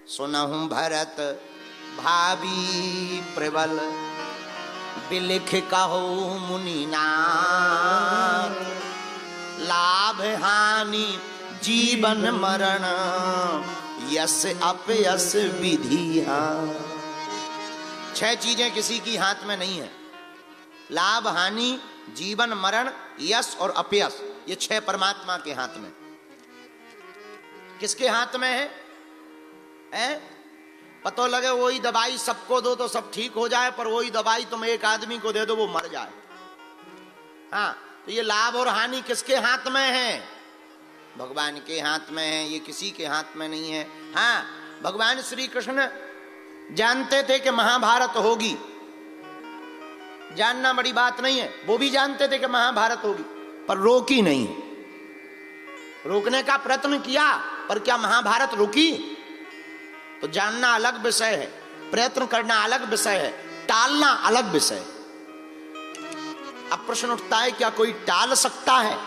सुनहु भरत भावी प्रबल, बिलिख कहो मुनिनाथ, लाभ हानि जीवन मरण, यस अपयस विधि। 6 चीजें किसी की हाथ में नहीं है, लाभ हानि जीवन मरण यश और अपयश, ये 6 परमात्मा के हाथ में। किसके हाथ में है? पता लगे वही दवाई सबको दो तो सब ठीक हो जाए, पर वही दवाई तुम एक आदमी को दे दो वो मर जाए। हाँ, तो ये लाभ और हानि किसके हाथ में है? भगवान के हाथ में है, ये किसी के हाथ में नहीं है। हाँ, भगवान श्री कृष्ण जानते थे कि महाभारत होगी, जानना बड़ी बात नहीं है, वो भी जानते थे कि महाभारत होगी, पर रोकी नहीं। रोकने का प्रयत्न किया, पर क्या महाभारत रुकी? तो जानना अलग विषय है, प्रयत्न करना अलग विषय है, टालना अलग विषय है। अब प्रश्न उठता है, क्या कोई टाल सकता है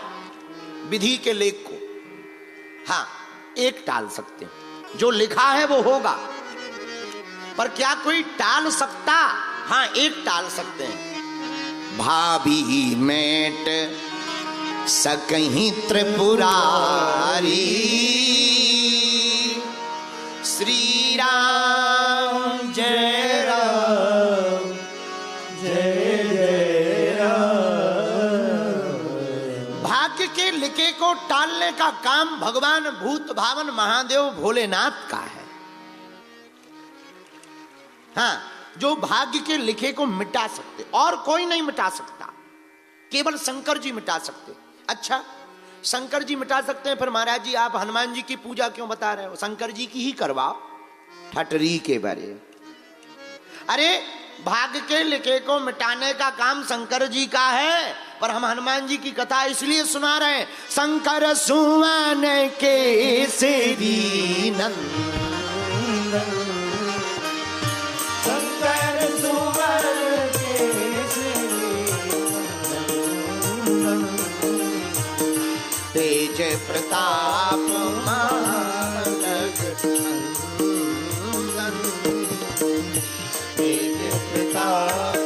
विधि के लेख को? हाँ, एक टाल सकते हैं, जो लिखा है वो होगा, पर क्या कोई टाल सकता? हाँ, एक टाल सकते हैं। भाभी मेट सकहीं त्रिपुरारी, श्री राम जय राम जय जय राम। भाग्य के लिखे को टालने का काम भगवान भूत भावन महादेव भोलेनाथ का है। हाँ, जो भाग्य के लिखे को मिटा सकते, और कोई नहीं मिटा सकता, केवल शंकर जी मिटा सकते। अच्छा, शंकर जी मिटा सकते हैं, फिर महाराज जी आप हनुमान जी की पूजा क्यों बता रहे हो? शंकर जी की ही करवाओ, ठटरी के बारे। अरे, भाग्य के लिखे को मिटाने का काम शंकर जी का है, पर हम हनुमान जी की कथा इसलिए सुना रहे हैं, शंकर सुवन केसरी नंदन, तेज प्रताप तेज प्रताप।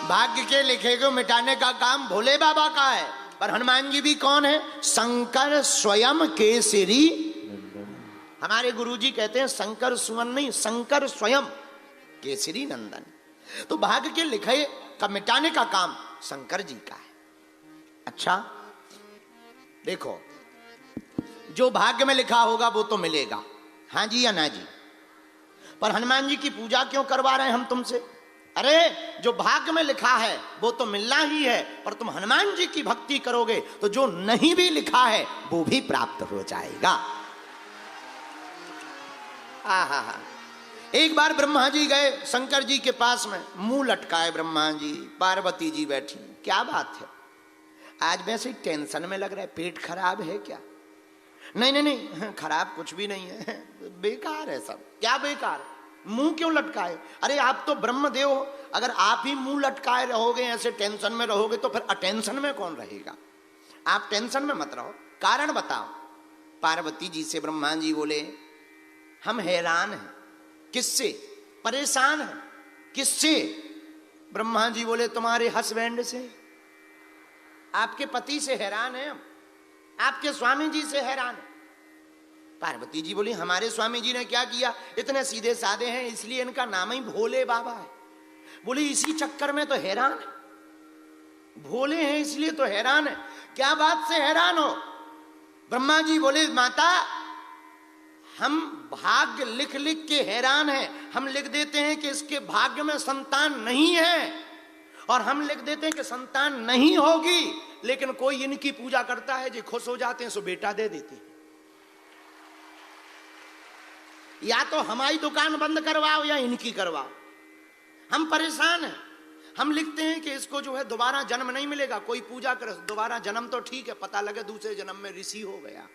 भाग्य के लिखे को मिटाने का काम भोले बाबा का है, पर हनुमान जी भी कौन है? शंकर स्वयं केसरी। हमारे गुरुजी कहते हैं शंकर सुमन नहीं, शंकर स्वयं केसरी नंदन। तो भाग्य के लिखे का मिटाने का काम शंकर जी का है। अच्छा, देखो, जो भाग्य में लिखा होगा वो तो मिलेगा, हाँ जी या ना जी, पर हनुमान जी की पूजा क्यों करवा रहे हैं हम तुमसे? अरे, जो भाग्य में लिखा है वो तो मिलना ही है, पर तुम हनुमान जी की भक्ति करोगे तो जो नहीं भी लिखा है वो भी प्राप्त हो जाएगा। आहा, एक बार ब्रह्मा जी गए शंकर जी के पास में, मुंह लटकाए ब्रह्मा जी, पार्वती जी बैठी। क्या बात है, आज वैसे टेंशन में लग रहा है, पेट खराब है क्या? नहीं नहीं नहीं, खराब कुछ भी नहीं है, बेकार है सब। क्या बेकार? मुंह क्यों लटकाए? अरे, आप तो ब्रह्मदेव हो, अगर आप ही मुंह लटकाए रहोगे, ऐसे टेंशन में रहोगे, तो फिर अटेंशन में कौन रहेगा? आप टेंशन में मत रहो, कारण बताओ। पार्वती जी से ब्रह्मा जी बोले, हम हैरान हैं। किससे? परेशान है। किससे? ब्रह्मा जी बोले, तुम्हारे हस्बैंड से, आपके पति से हैरान है हम, आपके स्वामी जी से हैरान है। पार्वती जी बोली, हमारे स्वामी जी ने क्या किया? इतने सीधे साधे हैं, इसलिए इनका नाम ही भोले बाबा है। बोली, इसी चक्कर में तो हैरान है, भोले हैं इसलिए तो हैरान है। क्या बात से हैरान हो? ब्रह्मा जी बोले, माता, हम भाग्य लिख लिख के हैरान हैं। हम लिख देते हैं कि इसके भाग्य में संतान नहीं है, और हम लिख देते हैं कि संतान नहीं होगी, लेकिन कोई इनकी पूजा करता है जी, खुश हो जाते हैं, सो बेटा दे देते हैं। या तो हमारी दुकान बंद करवाओ या इनकी करवाओ। हम परेशान हैं। हम लिखते हैं कि इसको जो है दोबारा जन्म नहीं मिलेगा, कोई पूजा करे दोबारा जन्म तो ठीक है, पता लगे दूसरे जन्म में ऋषि हो गया।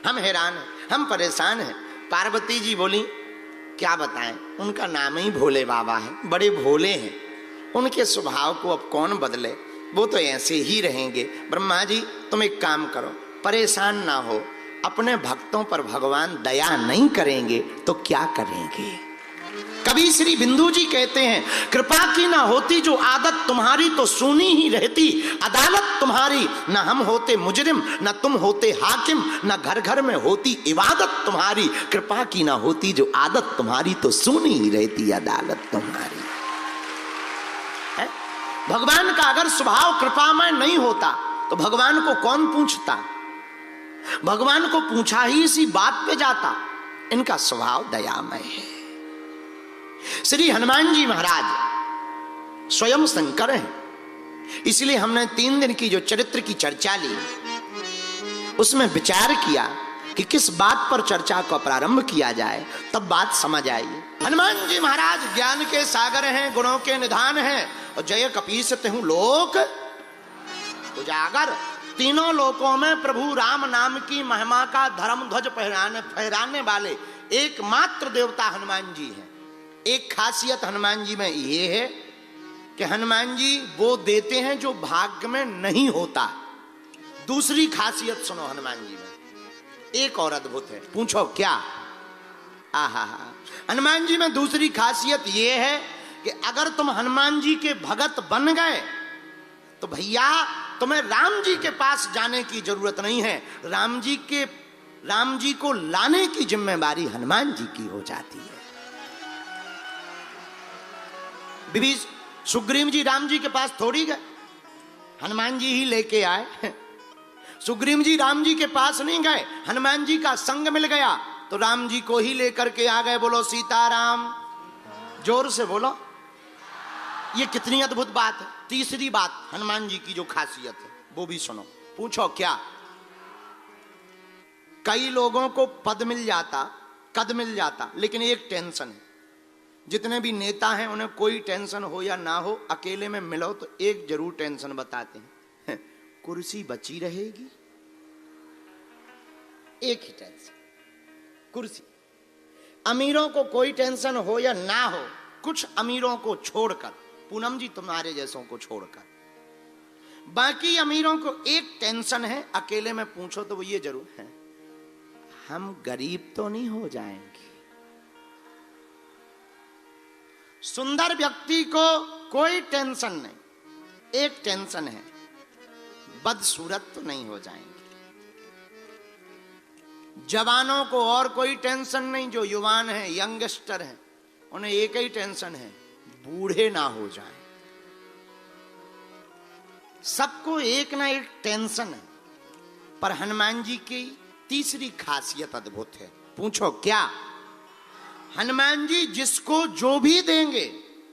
हम हैरान हैं, हम परेशान हैं। पार्वती जी बोली, क्या बताएं, उनका नाम ही भोले बाबा है, बड़े भोले हैं, उनके स्वभाव को अब कौन बदले। वो तो ऐसे ही रहेंगे। ब्रह्मा जी तुम एक काम करो, परेशान ना हो, अपने भक्तों पर भगवान दया नहीं करेंगे तो क्या करेंगे। कभी श्री बिंदु जी कहते हैं, कृपा की ना होती जो आदत तुम्हारी तो सुनी ही रहती अदालत तुम्हारी, न हम होते मुजरिम न तुम होते हाकिम, न घर घर में होती इबादत तुम्हारी, कृपा की ना होती जो आदत तुम्हारी तो सुनी ही रहती अदालत तुम्हारी। है? भगवान का अगर स्वभाव कृपामय नहीं होता तो भगवान को कौन पूछता, भगवान को पूछा ही इसी बात पे जाता। इनका स्वभाव दयामय है। श्री हनुमान जी महाराज स्वयं शंकर हैं, इसलिए हमने 3 दिन की जो चरित्र की चर्चा ली उसमें विचार किया कि किस बात पर चर्चा को प्रारंभ किया जाए, तब बात समझ आई। हनुमान जी महाराज ज्ञान के सागर हैं, गुणों के निधान हैं, और जय कपीस तेहु लोक उजागर। तीनों लोकों में प्रभु राम नाम की महिमा का धर्म ध्वज फहराने वाले एकमात्र देवता हनुमान जी हैं। एक खासियत हनुमान जी में ये है कि हनुमान जी वो देते हैं जो भाग्य में नहीं होता। दूसरी खासियत सुनो हनुमान जी में, एक और अद्भुत है, पूछो क्या। आहा, हनुमान जी में दूसरी खासियत ये है कि अगर तुम हनुमान जी के भगत बन गए तो भैया तुम्हें राम जी के पास जाने की जरूरत नहीं है, राम जी को लाने की जिम्मेदारी हनुमान जी की हो जाती है। सुग्रीव जी राम जी के पास थोड़ी गए, हनुमान जी ही लेके आए। सुग्रीव जी राम जी के पास नहीं गए, हनुमान जी का संग मिल गया तो राम जी को ही लेकर के आ गए। बोलो सीताराम, जोर से बोलो। ये कितनी अद्भुत बात है। तीसरी बात हनुमान जी की जो खासियत है वो भी सुनो, पूछो क्या। कई लोगों को पद मिल जाता, कद मिल जाता, लेकिन एक टेंशन है। जितने भी नेता हैं उन्हें कोई टेंशन हो या ना हो, अकेले में मिलो तो एक जरूर टेंशन बताते हैं, कुर्सी बची रहेगी। एक ही टेंशन, कुर्सी। अमीरों को कोई टेंशन हो या ना हो, कुछ अमीरों को छोड़कर, पूनम जी तुम्हारे जैसों को छोड़कर, बाकी अमीरों को एक टेंशन है, अकेले में पूछो तो वो ये जरूर है, हम गरीब तो नहीं हो जाएंगे। सुंदर व्यक्ति को कोई टेंशन नहीं, एक टेंशन है, बदसूरत तो नहीं हो जाएंगे। जवानों को और कोई टेंशन नहीं, जो युवान हैं, यंगस्टर हैं, उन्हें एक ही टेंशन है, बूढ़े ना हो जाएं। सबको एक ना एक टेंशन है। पर हनुमान जी की तीसरी खासियत अद्भुत है, पूछो क्या। हनुमान जी जिसको जो भी देंगे,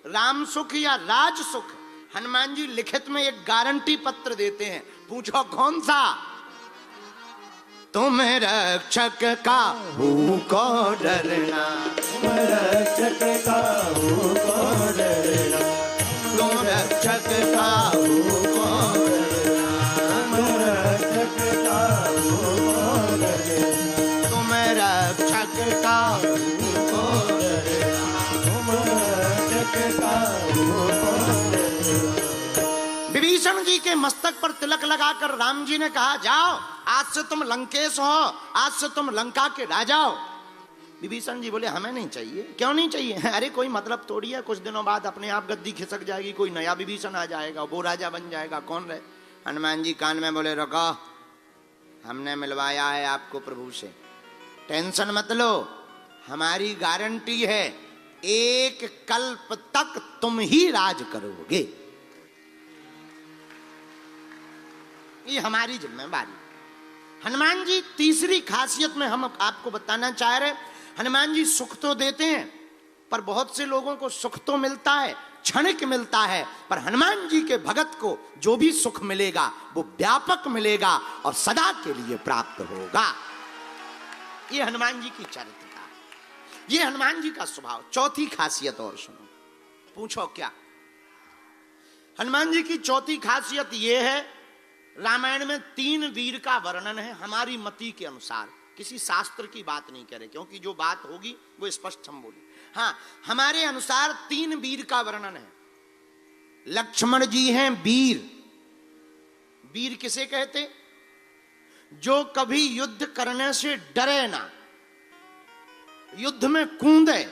राम सुख या राज सुख, हनुमान जी लिखित में एक गारंटी पत्र देते हैं। पूछो कौन सा। तुम रक्षक का हूँ को डरना, तुम रक्षक का हूँ को डरना, तुम रक्षक का हूँ को डरना, तुम रक्षक का हूँ को डरना, तुम रक्षक का हूँ को डरना, तुम रक्षक का हूँ को डरना। विभीषण जी के मस्तक पर तिलक लगाकर राम जी ने कहा, जाओ आज से तुम लंकेश हो, आज से तुम लंका के राजा हो। विभीषण जी बोले, हमें नहीं चाहिए। क्यों नहीं चाहिए? अरे कोई मतलब थोड़ी है, कुछ दिनों बाद अपने आप गद्दी खिसक जाएगी, कोई नया विभीषण आ जाएगा, वो राजा बन जाएगा, कौन रहे। हनुमान जी कान में बोले, रुको, हमने मिलवाया है आपको प्रभु से, टेंशन मत लो, हमारी गारंटी है, एक कल्प तक तुम ही राज करोगे, ये हमारी जिम्मेदारी। हनुमान जी तीसरी खासियत में हम आपको बताना चाह रहे, हनुमान जी सुख तो देते हैं, पर बहुत से लोगों को सुख तो मिलता है, क्षणिक मिलता है, पर हनुमान जी के भगत को जो भी सुख मिलेगा वो व्यापक मिलेगा और सदा के लिए प्राप्त होगा। ये हनुमान जी की चरित्रता, ये हनुमान जी का स्वभाव। चौथी खासियत और सुनो, पूछो क्या। हनुमान जी की चौथी खासियत ये है, रामायण में 3 वीर का वर्णन है हमारी मति के अनुसार, किसी शास्त्र की बात नहीं करे, क्योंकि जो बात होगी वो स्पष्ट हम बोले। हाँ, हमारे अनुसार 3 वीर का वर्णन है। लक्ष्मण जी हैं वीर, वीर किसे कहते? जो कभी युद्ध करने से डरे ना, युद्ध में कूदे,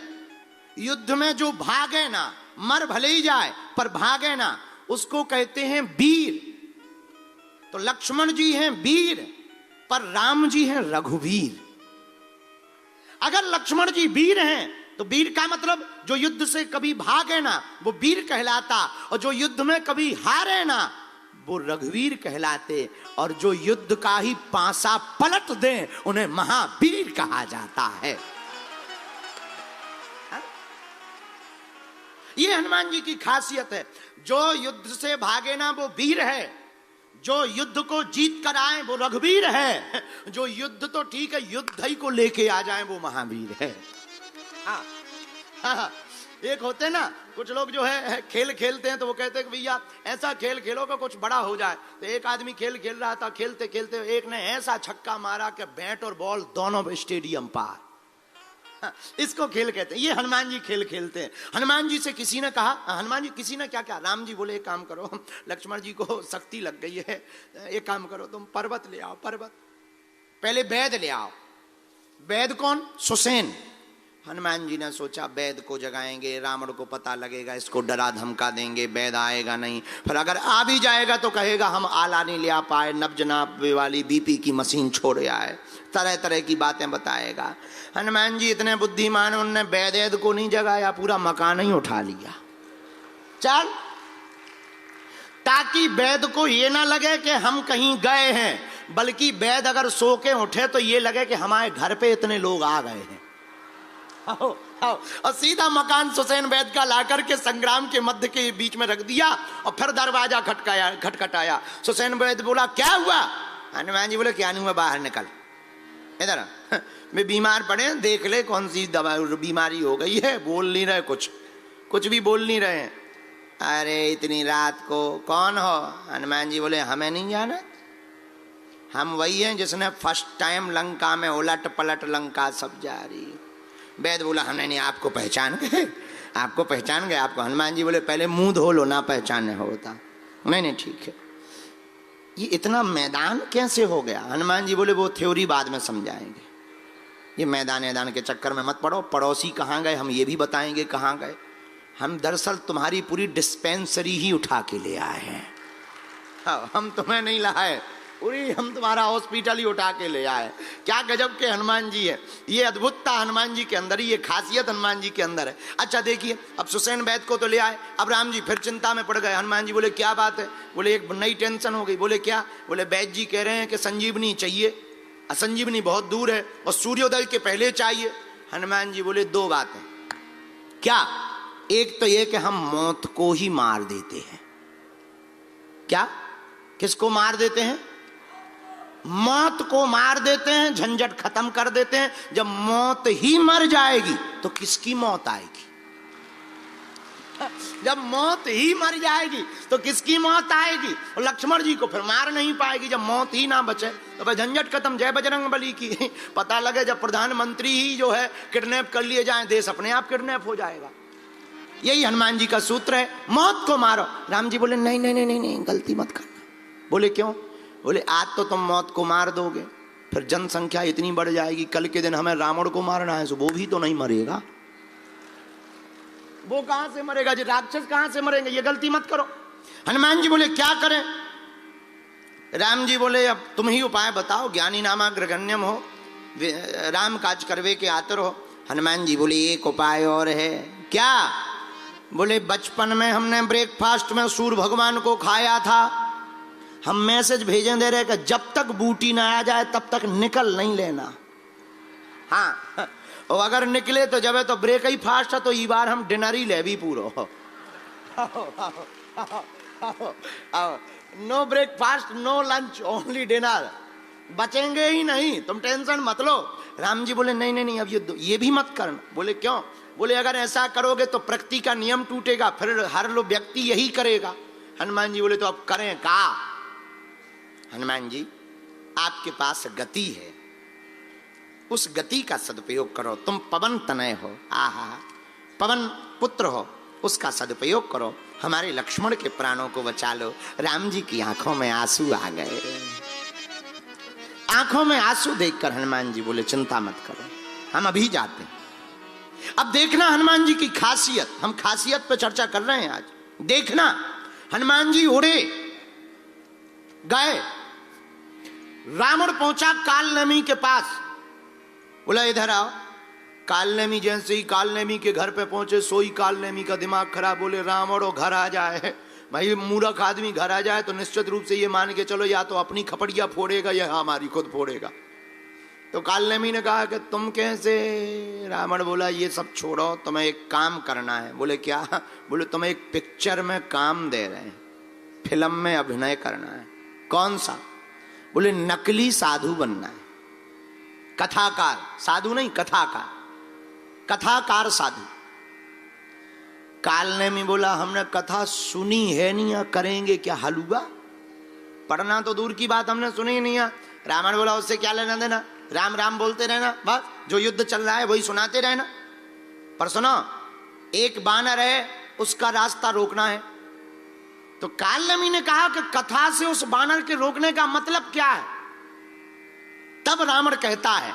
युद्ध में जो भागे ना, मर भले ही जाए पर भागे ना, उसको कहते हैं वीर। तो लक्ष्मण जी हैं वीर, पर राम जी हैं रघुवीर। अगर लक्ष्मण जी वीर हैं तो वीर का मतलब जो युद्ध से कभी भागे ना वो वीर कहलाता, और जो युद्ध में कभी हारे ना वो रघुवीर कहलाते, और जो युद्ध का ही पासा पलट दे उन्हें महावीर कहा जाता है। ये हनुमान जी की खासियत है। जो युद्ध से भागे ना वो वीर है, जो युद्ध को जीत कर आए वो रघुवीर है, जो युद्ध तो ठीक है युद्ध ही को लेके आ जाए वो महावीर है। हाँ, एक होते ना कुछ लोग जो है खेल खेलते हैं तो वो कहते हैं कि भैया ऐसा खेल खेलो कि कुछ बड़ा हो जाए। तो एक आदमी खेल खेल रहा था, खेलते खेलते एक ने ऐसा छक्का मारा कि बैट और बॉल दोनों स्टेडियम पार। इसको खेल कहते हैं। ये हनुमान जी खेल खेलते हैं। हनुमान जी से किसी ने कहा, हनुमान जी किसी ने क्या क्या, राम जी बोले एक काम करो, लक्ष्मण जी को शक्ति लग गई है, एक काम करो तुम पर्वत ले आओ, पर्वत, पहले वैद ले आओ। वैद कौन? सुसेन। हनुमान जी ने सोचा वैद को जगाएंगे, रावण को पता लगेगा, इसको डरा धमका देंगे, वैद आएगा नहीं, फिर अगर आ भी जाएगा तो कहेगा हम आला नहीं ले आ पाए, नब्ज नापे वाली बीपी की मशीन छोड़ आए, तरह तरह की बातें बताएगा। हनुमान जी इतने बुद्धिमान, उनने वैद को नहीं जगाया, पूरा मकान ही उठा लिया। चल, ताकि वैद को ये ना लगे कि हम कहीं गए हैं, बल्कि वैद अगर सो के उठे तो ये लगे कि हमारे घर पे इतने लोग आ गए हैं। आओ, आओ। और सीधा मकान सुसेन वैद का लाकर के संग्राम के मध्य के बीच में रख दिया, और फिर दरवाजा खटखटाया। सुसेन वैद बोला क्या हुआ? हनुमान जी बोले क्या नहीं हुआ, बाहर निकल, इधर वे बीमार पड़े, देख ले कौन सी दवा बीमारी हो गई है। बोल नहीं रहे, कुछ भी बोल नहीं रहे। अरे इतनी रात को कौन हो? हनुमान जी बोले हमें नहीं जाना, हम वही हैं जिसने फर्स्ट टाइम लंका में उलट पलट लंका सब जारी। वैद बोला हमने नहीं, आपको पहचान गए, आपको पहचान गए आपको। हनुमान जी बोले पहले मुंह धो लो ना पहचाने होता। नहीं ठीक है। ये इतना मैदान कैसे हो गया? हनुमान जी बोले वो थ्योरी बाद में समझाएंगे, ये मैदान के चक्कर में मत पड़ो। पड़ोसी कहाँ गए हम ये भी बताएंगे कहाँ गए। हम दरअसल तुम्हारी पूरी डिस्पेंसरी ही उठा के ले आए हैं। हाँ, हम तुम्हें नहीं लाए, पूरी हम तुम्हारा हॉस्पिटल ही उठा के ले आए। क्या गजब के हनुमान जी है। ये अद्भुतता हनुमान जी के अंदर ही, ये खासियत हनुमान जी के अंदर है। अच्छा देखिए, अब सुसेन वैद को तो ले आए, अब राम जी फिर चिंता में पड़ गए। हनुमान जी बोले क्या बात है? बोले एक नई टेंशन हो गई। बोले क्या? बोले वैद जी कह रहे हैं कि संजीवनी चाहिए, संजीवनी बहुत दूर है और सूर्योदय के पहले चाहिए। हनुमान जी बोले दो बातें। क्या? एक तो ये कि हम मौत को ही मार देते हैं। क्या? किसको मार देते हैं? मौत को मार देते हैं, झंझट खत्म कर देते हैं। जब मौत ही मर जाएगी तो किसकी मौत आएगी? जब मौत ही मर जाएगी तो किसकी मौत आएगी? और लक्ष्मण जी को फिर मार नहीं पाएगी जब मौत ही ना बचे, तो भाई झंझट खत्म। जय बजरंग बली की। पता लगे जब प्रधानमंत्री ही जो है किडनैप कर लिए जाए, देश अपने आप किडनैप हो जाएगा। यही हनुमान जी का सूत्र है, मौत को मारो। राम जी बोले नहीं नहीं नहीं नहीं, नहीं गलती मत करना। बोले क्यों? बोले आज तो तुम मौत को मार दोगे, फिर जनसंख्या इतनी बढ़ जाएगी, कल के दिन हमें रावण को मारना है, तो वो भी तो नहीं मरेगा। वो कहां से मरेगा जी? राक्षस कहां से मरेंगे? ये गलती मत करो। हनुमान जी बोले क्या करें? राम जी बोले अब तुम ही उपाय बताओ, ज्ञानी नामा ग्रगण्यम हो, राम काज करवे के आतर हो। हनुमान जी बोले एक उपाय और है। क्या? बोले बचपन में हमने ब्रेकफास्ट में सूर्य भगवान को खाया था, हम मैसेज भेजें दे रहे कि जब तक बूटी ना आ जाए तब तक निकल नहीं लेना। हाँ, और अगर निकले तो जब है तो ब्रेक ही फास्ट है, तो इस बार हम डिनर ही ले भी पूरो। No breakfast no lunch only dinner, बचेंगे ही नहीं, तुम टेंशन मत लो। राम जी बोले नहीं नहीं नहीं, अब ये भी मत करना। बोले क्यों? बोले अगर ऐसा करोगे तो प्रकृति का नियम टूटेगा, फिर हर लो व्यक्ति यही करेगा। हनुमान जी बोले तो अब करें का? हनुमान जी आपके पास गति है, उस गति का सदुपयोग करो। तुम पवन तनय हो, आहा, पवन पुत्र हो, उसका सदुपयोग करो, हमारे लक्ष्मण के प्राणों को बचा लो। राम जी की आंखों में आंसू आ गए। आंखों में आंसू देखकर हनुमान जी बोले चिंता मत करो, हम अभी जाते हैं। अब देखना हनुमान जी की खासियत, हम खासियत पे चर्चा कर रहे हैं आज। देखना हनुमान जी उड़े गए, रावण पहुंचा कालनेमी के पास, बोला इधर आओ। कालनेमी जैसे ही कालनेमी के घर पे पहुंचे, सोई कालनेमी का दिमाग खराब, बोले रावण और घर आ जाए। भाई मूर्ख आदमी घर आ जाए तो निश्चित रूप से ये मान के चलो या तो अपनी खपड़िया फोड़ेगा या हमारी खुद फोड़ेगा। तो कालनेमी ने कहा कि तुम कैसे? रावण बोला ये सब छोड़ो, तुम्हें एक काम करना है। बोले क्या? बोले तुम्हें एक पिक्चर में काम दे रहे हैं, फिल्म में अभिनय करना है। कौन सा? बोले नकली साधु बनना है, कथाकार, साधु नहीं कथाकार, कथाकार साधु। कालनेमी बोला हमने कथा सुनी है नहीं, या करेंगे क्या हलवा? पढ़ना तो दूर की बात, हमने सुनी नहीं है। रावण बोला उससे क्या लेना देना, राम राम बोलते रहना, बस जो युद्ध चल रहा है वही सुनाते रहना। पर सुनो, एक बानर है, उसका रास्ता रोकना है। तो कालनेमी ने कहा कि कथा से उस बानर के रोकने का मतलब क्या है? तब रावण कहता है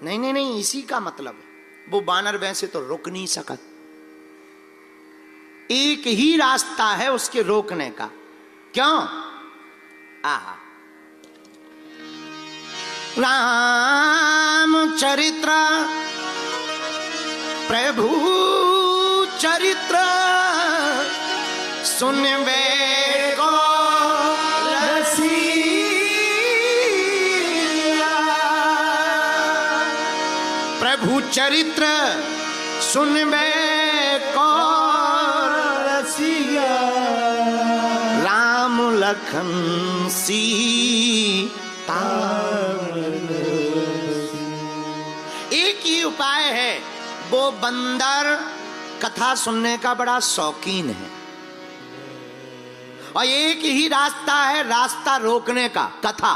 नहीं नहीं नहीं, इसी का मतलब है, वो बानर वैसे तो रुक नहीं सकत, एक ही रास्ता है उसके रोकने का। क्यों? आहा, रामचरित्र प्रभु चरित्र सुनवे को रसिया, प्रभु चरित्र सुनवे को रसिया, राम लखन सीता। एक ही उपाय है, वो बंदर कथा सुनने का बड़ा शौकीन है, और एक ही रास्ता है रास्ता रोकने का, कथा।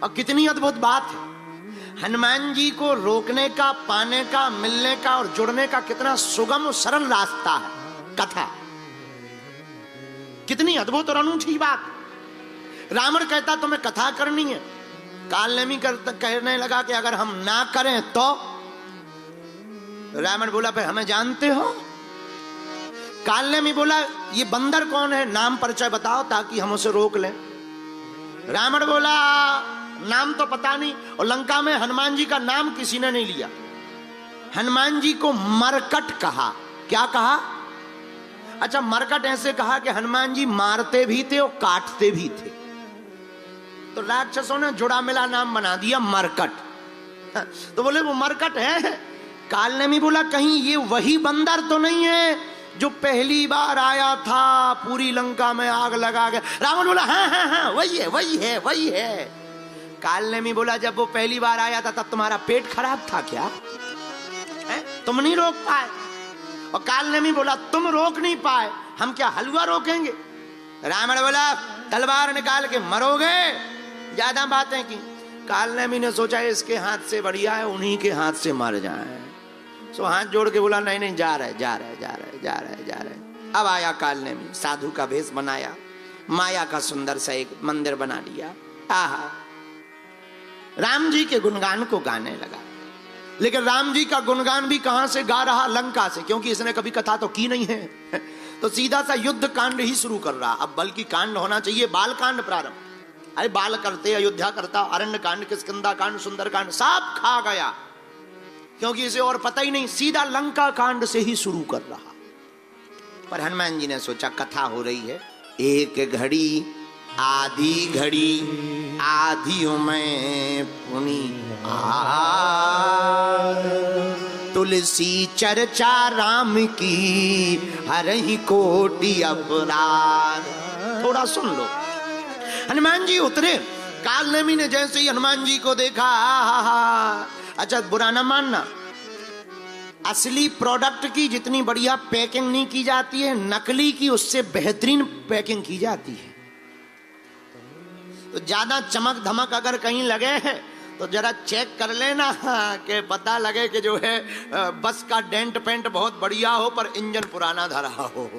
और कितनी अद्भुत बात है, हनुमान जी को रोकने का, पाने का, मिलने का और जुड़ने का कितना सुगम सरल रास्ता है, कथा। कितनी अद्भुत और अनूठी बात। रावण कहता तुम्हें कथा करनी है, कालनेमी कहने लगा कि अगर हम ना करें तो? रावण बोला फिर हमें जानते हो? कालनेमी बोला ये बंदर कौन है, नाम परिचय बताओ ताकि हम उसे रोक लें। रावण बोला नाम तो पता नहीं, और लंका में हनुमान जी का नाम किसी ने नहीं लिया। हनुमान जी को मरकट कहा। क्या कहा? अच्छा, मरकट ऐसे कहा कि हनुमान जी मारते भी थे और काटते भी थे, तो राक्षसों ने जुड़ा मिला नाम बना दिया मरकट। तो बोले वो मरकट है। कालनेमी बोला कहीं ये वही बंदर तो नहीं है जो पहली बार आया था, पूरी लंका में आग लगा गया? रावण बोला हाँ हाँ हाँ वही है वही है वही है। कालनेमी बोला जब वो पहली बार आया था तब तुम्हारा पेट खराब था क्या है? तुम नहीं रोक पाए? और कालनेमी बोला तुम रोक नहीं पाए, हम क्या हलवा रोकेंगे? रावण बोला तलवार निकाल के मरोगे, ज्यादा बातें की। कालनेमी ने सोचा इसके हाथ से बढ़िया है उन्हीं के हाथ से मर जाए, सो हाथ जोड़ के बोला नहीं नहीं, जा रहे जा रहे जा रहे जा रहे जा रहे। अब आया कालनेमी, साधु का भेष बनाया, माया का सुंदर सा एक मंदिर बना लिया। आहा, राम जी के गुणगान को गाने लगा। लेकिन राम जी का गुणगान भी कहां से गा रहा? लंका से, क्योंकि इसने कभी कथा तो की नहीं है। तो सीधा सा युद्ध कांड ही शुरू कर रहा। अब बल्कि कांड होना चाहिए बाल कांड प्रारंभ। अरे बाल करते, अयोध्या करता, अरण्य कांड, किष्किंधा कांड, सुंदर कांड सब खा गया, क्योंकि इसे और पता ही नहीं। सीधा लंका कांड से ही शुरू कर रहा। पर हनुमान जी ने सोचा कथा हो रही है, एक घड़ी आधी घड़ी आधियों में पुनी तुलसी चर्चा राम की हरहि कोटि अपराध। थोड़ा सुन लो। हनुमान जी उतरे, कालनेमी ने जैसे ही हनुमान जी को देखा, अच्छा बुरा ना मानना, असली प्रोडक्ट की जितनी बढ़िया पैकिंग नहीं की जाती है, नकली की उससे बेहतरीन पैकिंग की जाती है। तो ज्यादा चमक धमक अगर कहीं लगे है तो जरा चेक कर लेना कि पता लगे कि जो है बस का डेंट पेंट बहुत बढ़िया हो पर इंजन पुराना धरा हो।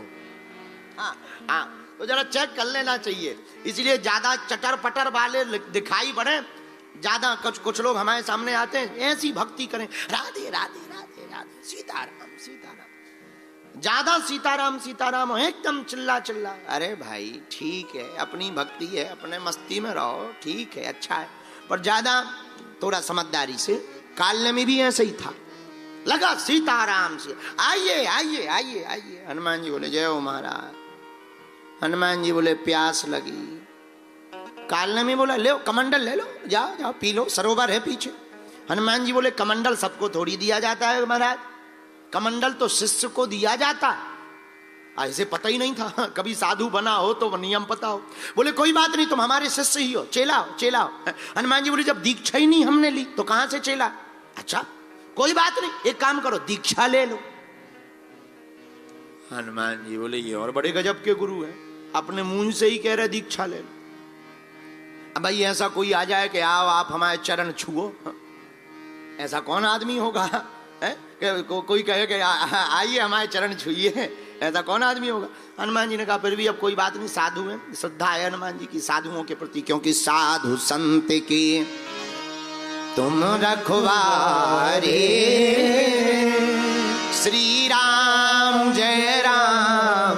हाँ, तो जरा चेक कर लेना चाहिए। इसलिए ज्यादा चटर पटर वाले दिखाई पड़े, ज्यादा कुछ लोग हमारे सामने आते हैं ऐसी भक्ति करें, राधे राधे राधे राधे सीताराम सीताराम, ज्यादा सीताराम सीताराम एकदम चिल्ला चिल्ला। अरे भाई ठीक है, अपनी भक्ति है, अपने मस्ती में रहो, ठीक है, अच्छा है, पर ज्यादा थोड़ा समझदारी से। काल में भी ऐसे ही था, लगा सीताराम से, आइए आइए आइए आइए। हनुमान जी बोले जय हो महाराज। हनुमान जी बोले प्यास लगी। काल में बोला ले कमंडल ले लो, जाओ जाओ पी लो, सरोवर है पीछे। हनुमान जी बोले कमंडल सबको थोड़ी दिया जाता है महाराज, कमंडल तो शिष्य को दिया जाता है। ऐसे पता ही नहीं था, कभी साधु बना हो तो नियम पता हो। बोले कोई बात नहीं, तुम हमारे शिष्य ही हो, चेला हो चेला हो। हनुमान जी बोले जब दीक्षा ही नहीं हमने ली तो कहां से चेला? अच्छा कोई बात नहीं, एक काम करो दीक्षा ले लो। हनुमान जी बोले ये और बड़े गजब के गुरु हैं, अपने मुंह से ही कह रहे दीक्षा ले लो। अब भाई ऐसा कोई आ जाए कि आओ आप हमारे चरण छुओ, ऐसा कौन आदमी होगा है? कोई कहे कि आइए हमारे चरण छुइए, ऐसा कौन आदमी होगा? हनुमान जी ने कहा फिर भी अब कोई बात नहीं, साधु है, श्रद्धा है हनुमान जी की साधुओं के प्रति, क्योंकि साधु संत की तुम रखवारे, श्री राम जय राम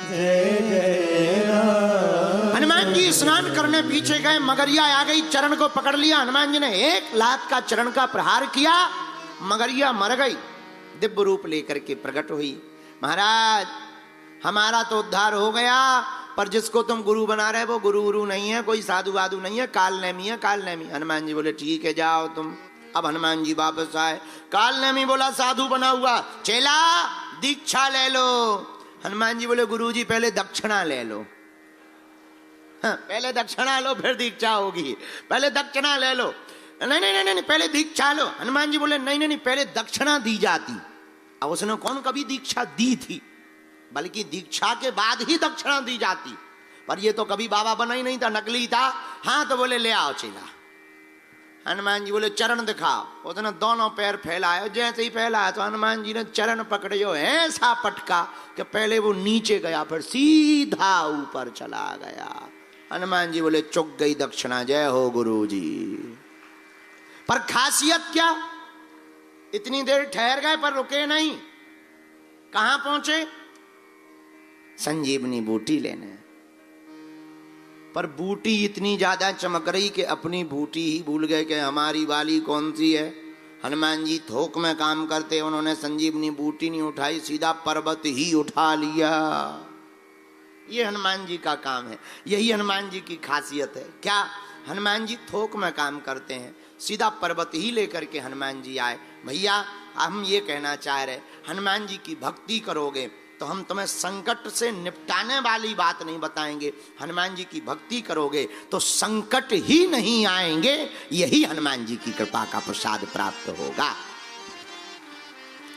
जय जय राम। हनुमान जी स्नान करने पीछे गए, मगरिया आ गई, चरण को पकड़ लिया। हनुमान जी ने 1 लाख का चरण का प्रहार किया, मगरिया मर गई, दिव्य रूप लेकर के प्रकट हुई। महाराज हमारा तो उद्धार हो गया, पर जिसको तुम गुरु बना रहे वो गुरु नहीं है, कोई साधु वाधु नहीं है, काल नेमी है काल नेमी। हनुमान जी बोले ठीक है जाओ तुम। अब हनुमान जी वापस आए, काल नेमी बोला साधु बना हुआ, चेला दीक्षा ले लो। हनुमान जी बोले गुरु जी पहले दक्षिणा ले लो। हाँ, पहले दक्षिणा लो फिर दीक्षा होगी, पहले दक्षिणा ले लो। नहीं नहीं नहीं नहीं पहले दीक्षा लो। हनुमान जी बोले नहीं नहीं नहीं पहले दक्षिणा दी जाती। अब उसने कौन कभी दीक्षा दी थी, बल्कि दीक्षा के बाद ही दक्षिणा दी जाती, पर ये तो कभी बाबा बना ही नहीं था, नकली था। हाँ तो बोले ले आओ चेला। हनुमान जी बोले चरण दिखाओ। उसने दोनों पैर फैलाए, जैसे ही फैलाया तो हनुमान जी ने चरण पकड़े, जो ऐसा पटका कि पहले वो नीचे गया फिर सीधा ऊपर चला गया। हनुमान जी बोले चुक गई दक्षिणा, जय हो गुरु जी। पर खासियत क्या, इतनी देर ठहर गए पर रुके नहीं। कहां पहुंचे? संजीवनी बूटी लेने। पर बूटी इतनी ज्यादा चमक रही कि अपनी बूटी ही भूल गए कि हमारी वाली कौन सी है। हनुमान जी थोक में काम करते, उन्होंने संजीवनी बूटी नहीं उठाई, सीधा पर्वत ही उठा लिया। ये हनुमान जी का काम है, यही हनुमान जी की खासियत है। क्या? हनुमान जी थोक में काम करते हैं, सीधा पर्वत ही लेकर के हनुमान जी आए। भैया हम ये कहना चाह रहे, हनुमान जी की भक्ति करोगे तो हम तुम्हें संकट से निपटाने वाली बात नहीं बताएंगे, हनुमान जी की भक्ति करोगे तो संकट ही नहीं आएंगे, यही हनुमान जी की कृपा का प्रसाद प्राप्त होगा।